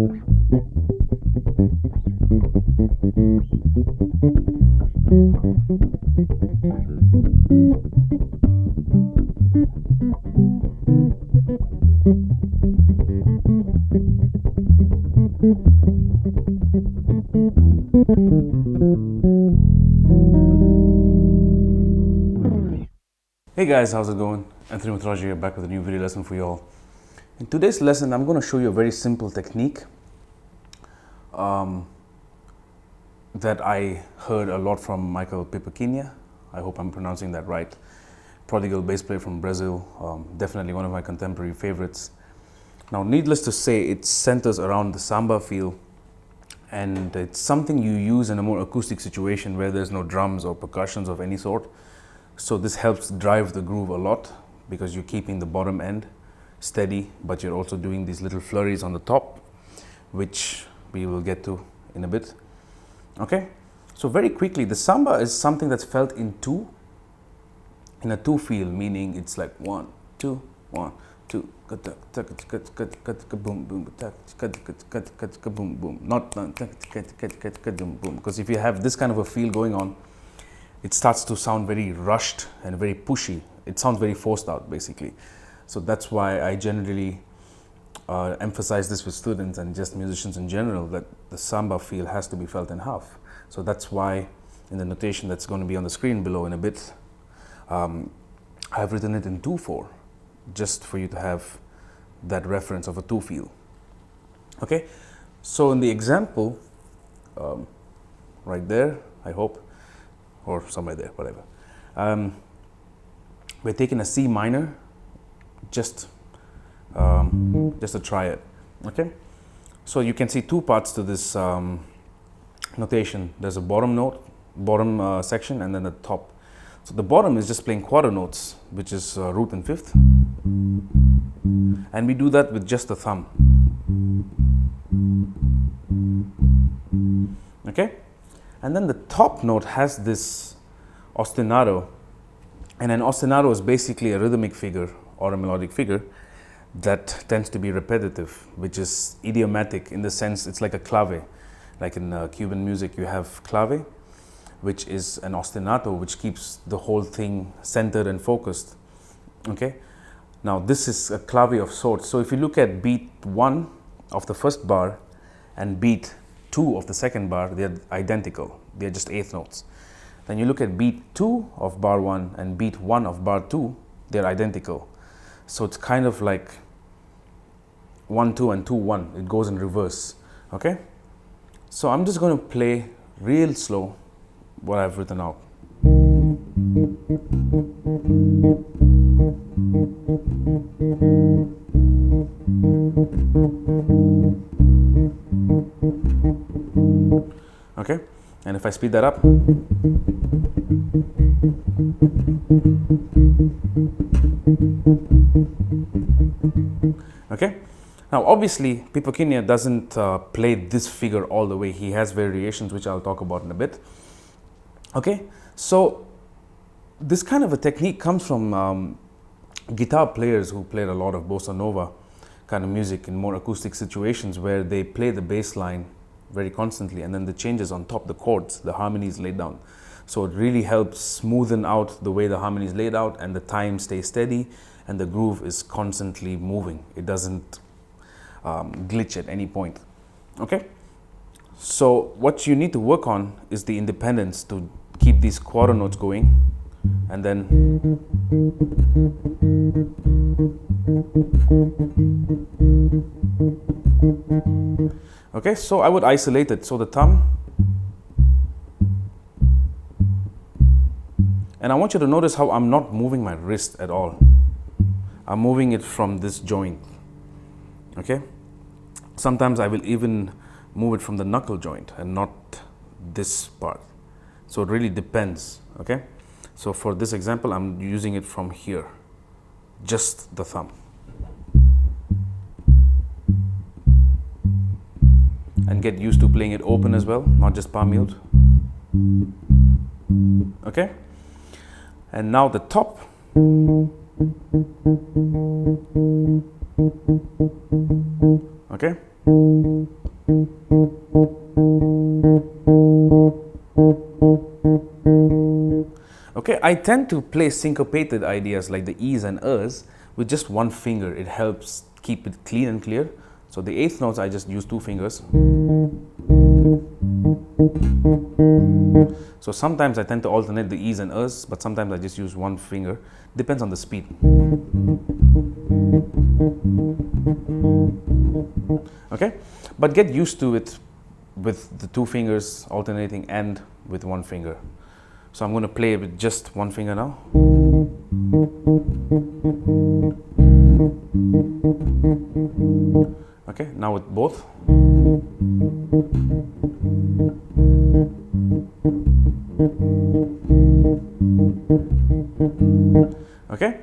Hey guys, how's it going? Anthony Muthurajah here, back with a new video lesson for you all. In today's lesson, I'm going to show you a very simple technique that I heard a lot from Michael Pipoquinha. I hope I'm pronouncing that right. Prodigal bass player from Brazil, definitely one of my contemporary favorites. Now, needless to say, it centers around the samba feel, and it's something you use in a more acoustic situation where there's no drums or percussions of any sort. So this helps drive the groove a lot because you're keeping the bottom end steady, but you're also doing these little flurries on the top, which we will get to in a bit. Okay, so very quickly, the samba is something that's felt in a two feel, meaning it's like 1, 2, 1, 2, boom, boom, boom, boom, not boom, boom. Because if you have this kind of a feel going on, it starts to sound very rushed and very pushy. It sounds very forced out, basically. So that's why I generally emphasize this with students and just musicians in general, that the samba feel has to be felt in half. So that's why in the notation that's going to be on the screen below in a bit, I've written it in 2/4, just for you to have that reference of a 2 feel. Okay, so in the example, right there, I hope, or somewhere there, whatever. We're taking a C minor, just to try it, okay? So you can see two parts to this notation. There's a bottom note, bottom section, and then the top. So the bottom is just playing quarter notes, which is root and fifth. And we do that with just the thumb. Okay? And then the top note has this ostinato, and an ostinato is basically a rhythmic figure or a melodic figure that tends to be repetitive, which is idiomatic in the sense it's like a clave. Like in Cuban music, you have clave, which is an ostinato, which keeps the whole thing centered and focused. Okay? Now this is a clave of sorts. So if you look at beat 1 of the first bar and beat 2 of the second bar, they're identical. They're just eighth notes. Then you look at beat 2 of bar 1 and beat 1 of bar 2, they're identical. So it's kind of like 1, 2 and 2, 1. It goes in reverse. Okay? So I'm just going to play real slow what I've written out. Okay, and if I speed that up, okay. Now obviously Pipoquinha doesn't play this figure all the way. He has variations, which I'll talk about in a bit. Okay, so this kind of a technique comes from guitar players who played a lot of bossa nova kind of music in more acoustic situations, where they play the bass line very constantly, and then the changes on top, the chords, the harmonies laid down. So it really helps smoothen out the way the harmony is laid out, and the time stays steady, and the groove is constantly moving. It doesn't glitch at any point. Okay, so what you need to work on is the independence to keep these quarter notes going, and then okay, so I would isolate it. So the thumb, and I want you to notice how I'm not moving my wrist at all. I'm moving it from this joint. Okay, sometimes I will even move it from the knuckle joint and not this part. So it really depends. Okay, so for this example, I'm using it from here, just the thumb. And get used to playing it open as well, not just palm mute. Okay, and now the top. Okay, Okay, I tend to play syncopated ideas like the E's and E's with just one finger. It helps keep it clean and clear. So the eighth notes, I just use two fingers. So sometimes I tend to alternate the E's and E's, but sometimes I just use one finger. Depends on the speed. Okay, but get used to it with the two fingers alternating and with one finger. So I'm going to play with just one finger now. Okay, now with both. Okay,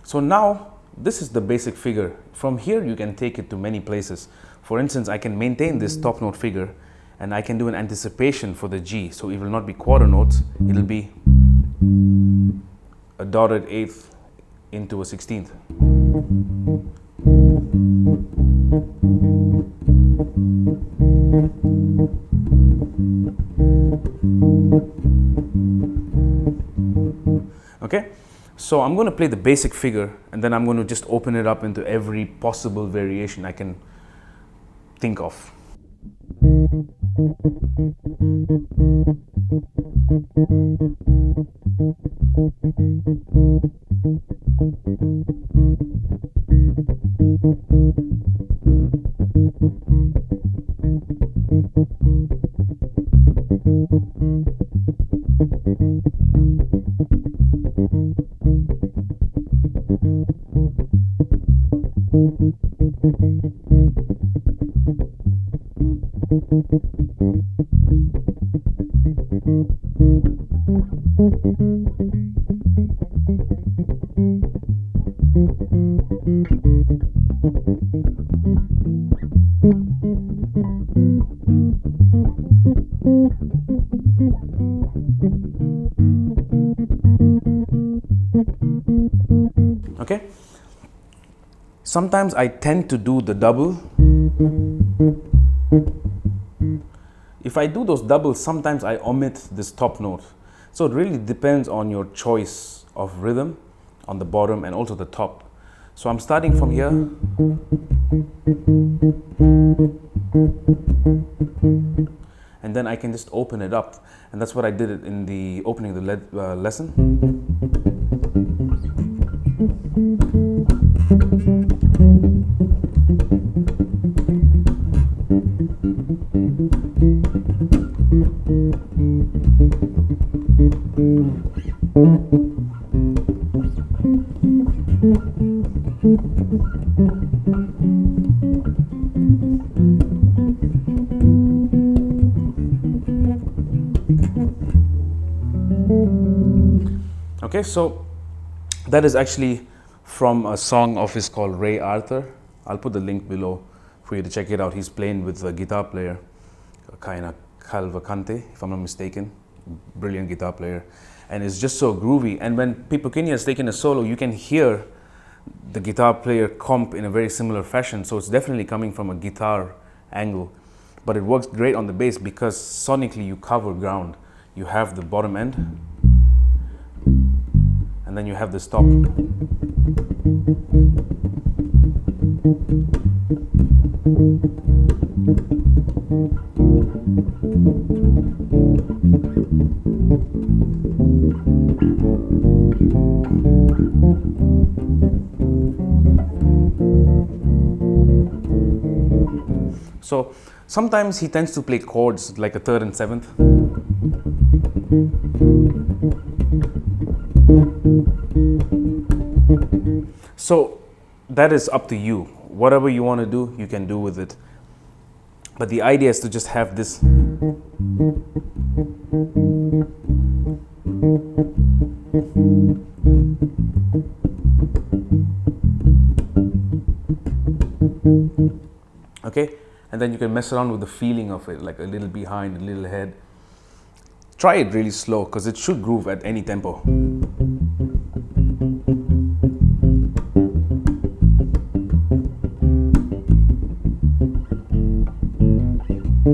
so now this is the basic figure. From here you can take it to many places. For instance, I can maintain this top note figure and I can do an anticipation for the G. So it will not be quarter notes, it'll be a dotted eighth into a 16th. Okay, so I'm going to play the basic figure and then I'm going to just open it up into every possible variation I can think of. Okay, sometimes I tend to do the double. If I do those doubles, sometimes I omit this top note. So it really depends on your choice of rhythm on the bottom and also the top. So I'm starting from here. And then I can just open it up. And that's what I did in the opening of the lesson. Okay, so that is actually from a song of his called Ray Arthur. I'll put the link below for you to check it out. He's playing with a guitar player, Kaina Calvacante, if I'm not mistaken. Brilliant guitar player. And it's just so groovy. And when Pipoquinha is taking a solo, you can hear the guitar player comp in a very similar fashion. So it's definitely coming from a guitar angle. But it works great on the bass because sonically you cover ground. You have the bottom end, and then you have this top. So sometimes he tends to play chords like a third and seventh. So that is up to you. Whatever you want to do, you can do with it. But the idea is to just have this. Okay, and then you can mess around with the feeling of it, like a little behind, a little ahead. Try it really slow because it should groove at any tempo. So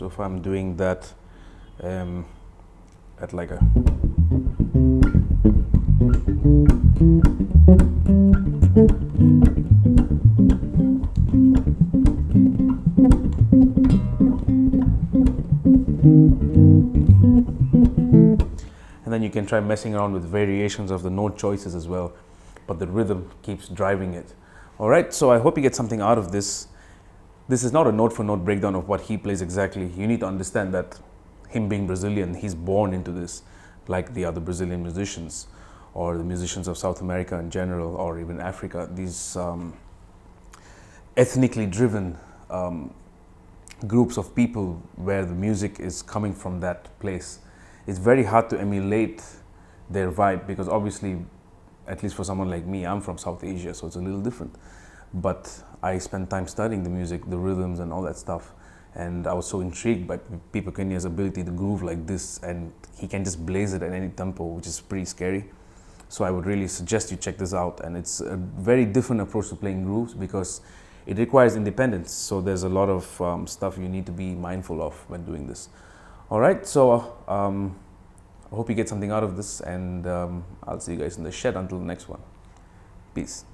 if I'm doing that at like a and then you can try messing around with variations of the note choices as well, but the rhythm keeps driving it. All right, so I hope you get something out of this. This is not a note for note breakdown of what he plays exactly. You need to understand that him being Brazilian, he's born into this, like the other Brazilian musicians or the musicians of South America in general, or even Africa. These ethnically driven groups of people where the music is coming from that place. It's very hard to emulate their vibe because obviously, at least for someone like me, I'm from South Asia, so it's a little different. But I spent time studying the music, the rhythms and all that stuff. And I was so intrigued by Pipoquinha's ability to groove like this, and he can just blaze it at any tempo, which is pretty scary. So I would really suggest you check this out. And it's a very different approach to playing grooves because it requires independence. So there's a lot of stuff you need to be mindful of when doing this. All right, so I hope you get something out of this, and I'll see you guys in the shed until the next one. Peace.